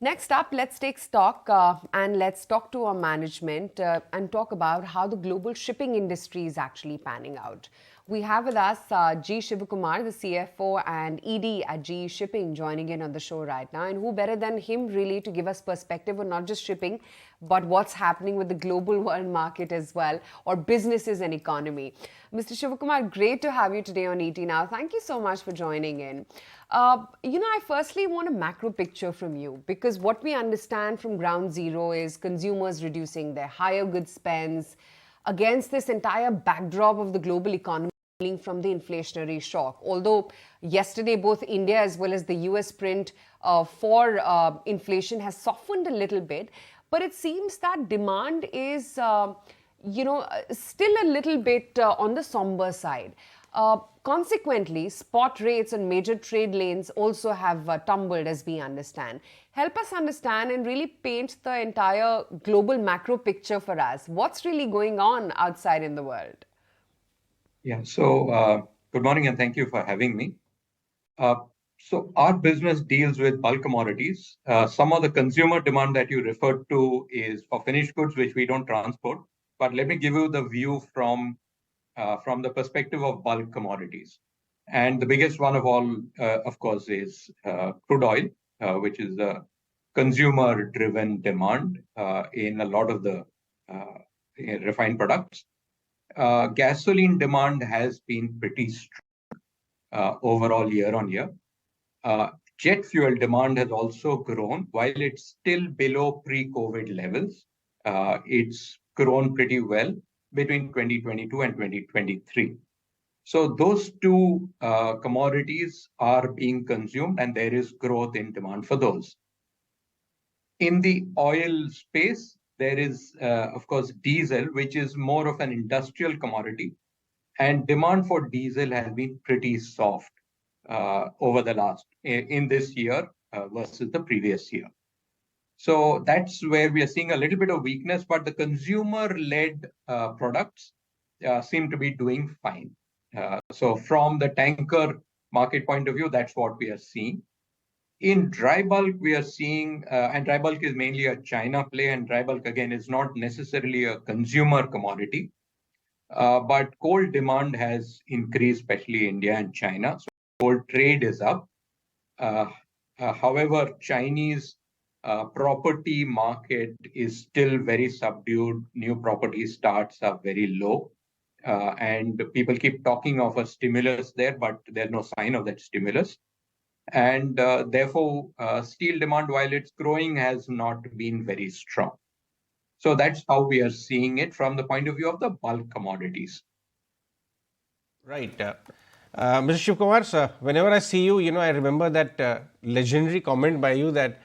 Next up, let's take stock and let's talk to our management and talk about how the global shipping industry is actually panning out. We have with us G Shivakumar, the CFO and ED at GE Shipping, joining in on the show right now. And who better than him really to give us perspective on not just shipping, but what's happening with the global world market as well, or businesses and economy. Mr. Shivakumar, great to have you today on ET Now. Thank you so much for joining in. I firstly want a macro picture from you, because what we understand from ground zero is consumers reducing their higher goods spends against this entire backdrop of the global economy from the inflationary shock. Although yesterday both India as well as the US print for inflation has softened a little bit, but it seems that demand is still a little bit on the somber side. Consequently, spot rates on major trade lanes also have tumbled, as we understand. Help us understand and really paint the entire global macro picture for us. What's really going on outside in the world? Yeah, so good morning and thank you for having me. So our business deals with bulk commodities. Some of the consumer demand that you referred to is for finished goods, which we don't transport. But let me give you the view from the perspective of bulk commodities. And the biggest one of all, of course, is crude oil, which is the consumer-driven demand in a lot of the refined products. Gasoline demand has been pretty strong overall year on year. Jet fuel demand has also grown. While it's still below pre-COVID levels, it's grown pretty well between 2022 and 2023. So those two commodities are being consumed and there is growth in demand for those. In the oil space, there is, of course, diesel, which is more of an industrial commodity. And demand for diesel has been pretty soft over the last, in this year versus the previous year. So that's where we are seeing a little bit of weakness, but the consumer-led products seem to be doing fine. So from the tanker market point of view, that's what we are seeing. In dry bulk, we are seeing, and dry bulk is mainly a China play, and dry bulk, again, is not necessarily a consumer commodity. But coal demand has increased, especially India and China. So coal trade is up. However, Chinese property market is still very subdued. New property starts are very low. And people keep talking of a stimulus there, but there's no sign of that stimulus. And therefore, steel demand, while it's growing, has not been very strong. So that's how we are seeing it from the point of view of the bulk commodities. Right. Mr. Shivkumar, sir, whenever I see you, I remember that legendary comment by you that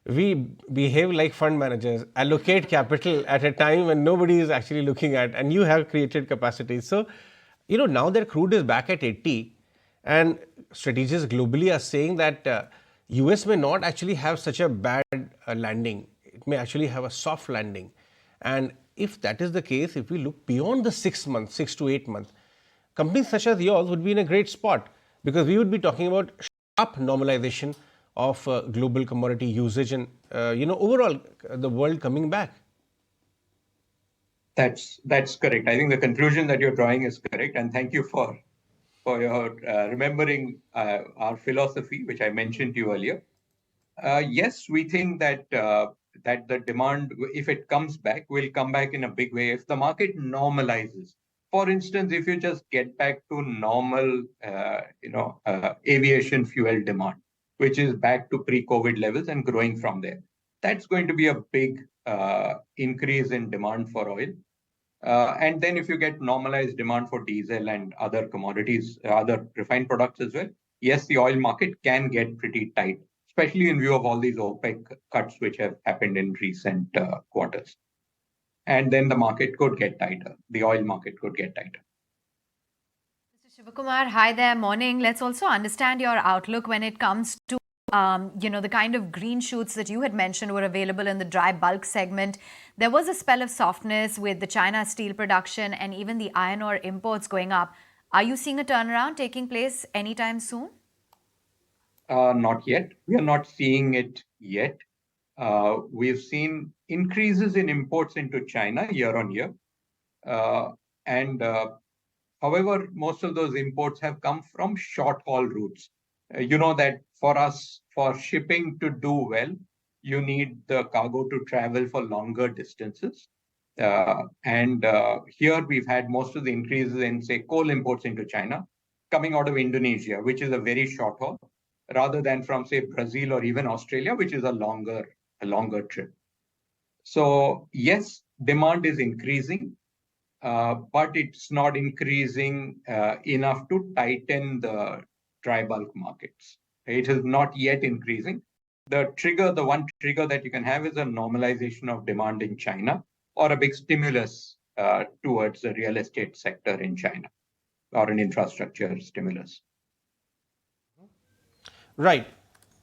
we behave like fund managers, allocate capital at a time when nobody is actually looking at, and you have created capacity. So, now that crude is back at 80, and strategists globally are saying that US may not actually have such a bad landing. It may actually have a soft landing. And if that is the case, if we look beyond the 6 months, 6 to 8 months, companies such as yours would be in a great spot, because we would be talking about sharp normalization of global commodity usage and, overall the world coming back. That's correct. I think the conclusion that you're drawing is correct. And thank you for your remembering our philosophy, which I mentioned to you earlier. Yes, we think that that the demand, if it comes back, will come back in a big way. If the market normalizes, for instance, if you just get back to normal, aviation fuel demand, which is back to pre-COVID levels and growing from there, that's going to be a big increase in demand for oil. And then if you get normalized demand for diesel and other commodities, other refined products as well, yes, the oil market can get pretty tight, especially in view of all these OPEC cuts which have happened in recent quarters. And then the market could get tighter. The oil market could get tighter. Mr. Shivakumar, hi there, morning. Let's also understand your outlook when it comes to the kind of green shoots that you had mentioned were available in the dry bulk segment. There was a spell of softness with the China steel production and even the iron ore imports going up. Are you seeing a turnaround taking place anytime soon? Not yet. We are not seeing it yet. we've seen increases in imports into China year on year. And however, most of those imports have come from short haul routes. You know that for us, for shipping to do well, you need the cargo to travel for longer distances. And here we've had most of the increases in, say, coal imports into China coming out of Indonesia, which is a very short haul, rather than from, say, Brazil or even Australia, which is a longer trip. So yes, demand is increasing, but it's not increasing enough to tighten the dry bulk markets. It is not yet increasing. The one trigger that you can have is a normalization of demand in China or a big stimulus towards the real estate sector in China or an infrastructure stimulus. Right.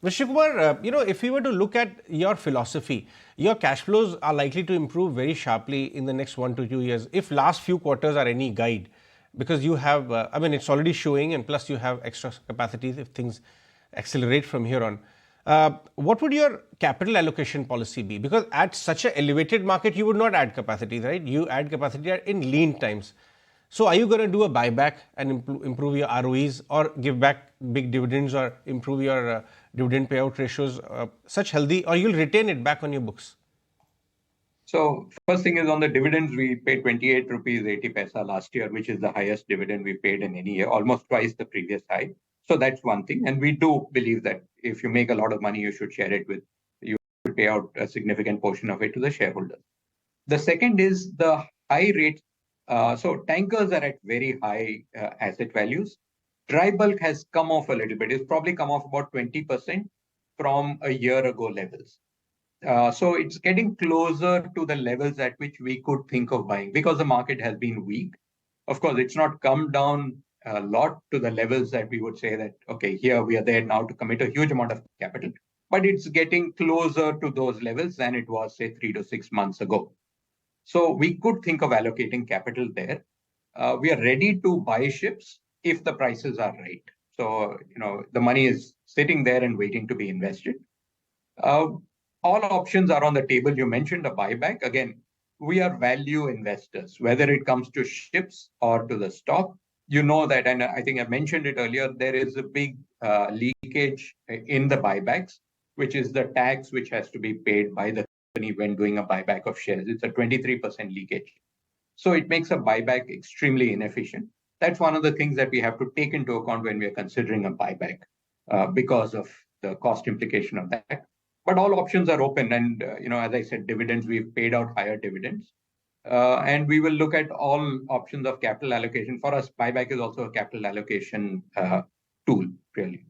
Mr. Shivakumar, if we were to look at your philosophy, your cash flows are likely to improve very sharply in the next 1 to 2 years. If last few quarters are any guide, because you have, it's already showing, and plus you have extra capacities if things accelerate from here on. What would your capital allocation policy be? Because at such an elevated market, you would not add capacity, right? You add capacity in lean times. So are you going to do a buyback and improve your ROEs, or give back big dividends, or improve your dividend payout ratios such healthy, or you'll retain it back on your books? So first thing is on the dividends, we paid 28 rupees 80 paisa last year, which is the highest dividend we paid in any year, almost twice the previous high. So that's one thing. And we do believe that if you make a lot of money, you should share it you should pay out a significant portion of it to the shareholders. The second is the high rate. So tankers are at very high asset values. Dry bulk has come off a little bit. It's probably come off about 20% from a year ago levels. So it's getting closer to the levels at which we could think of buying, because the market has been weak. Of course, it's not come down a lot to the levels that we would say that, okay, here we are there now to commit a huge amount of capital, but it's getting closer to those levels than it was, say, 3 to 6 months ago. So we could think of allocating capital there. We are ready to buy ships if the prices are right. So, the money is sitting there and waiting to be invested. All options are on the table. You mentioned a buyback. Again, we are value investors, whether it comes to ships or to the stock. You know that, and I think I mentioned it earlier, there is a big leakage in the buybacks, which is the tax which has to be paid by the company when doing a buyback of shares. It's a 23% leakage. So it makes a buyback extremely inefficient. That's one of the things that we have to take into account when we are considering a buyback because of the cost implication of that. But all options are open. And, as I said, dividends, we've paid out higher dividends. And we will look at all options of capital allocation. For us, buyback is also a capital allocation tool, really.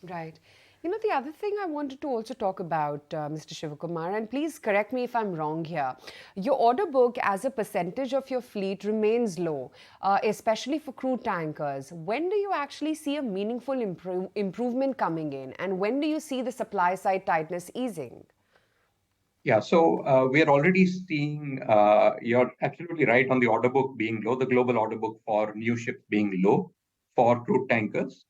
Right. The other thing I wanted to also talk about, Mr. Shivakumar, and please correct me if I'm wrong here. Your order book as a percentage of your fleet remains low, especially for crude tankers. When do you actually see a meaningful improvement coming in? And when do you see the supply side tightness easing? Yeah, so we are already seeing, you're absolutely right on the order book being low, the global order book for new ships being low for crude tankers.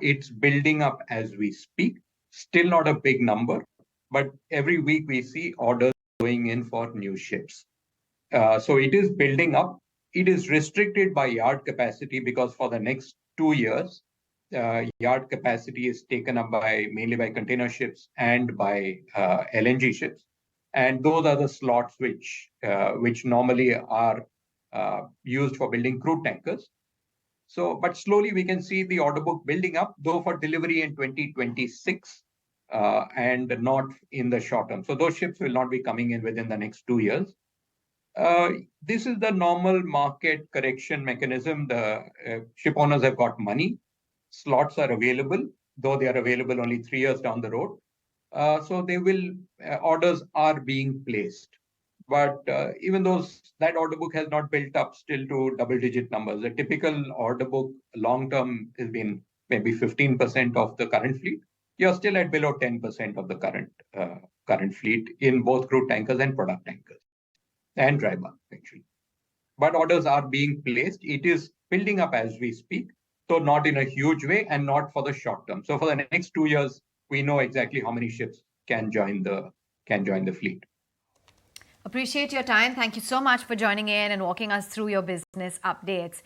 It's building up as we speak. Still not a big number, but every week we see orders going in for new ships. So it is building up. It is restricted by yard capacity because for the next 2 years, yard capacity is taken up mainly by container ships and by LNG ships. And those are the slots which normally are used for building crude tankers. So, but slowly we can see the order book building up, though for delivery in 2026 and not in the short term. So those ships will not be coming in within the next 2 years. This is the normal market correction mechanism. The ship owners have got money. Slots are available, though they are available only 3 years down the road. So they will, orders are being placed. But even though that order book has not built up still to double-digit numbers, the typical order book long-term has been maybe 15% of the current fleet. You're still at below 10% of the current fleet in both crude tankers and product tankers and dry bulk, actually. But orders are being placed. It is building up as we speak, so not in a huge way and not for the short term. So for the next 2 years, we know exactly how many ships can join the fleet. Appreciate your time. Thank you so much for joining in and walking us through your business updates.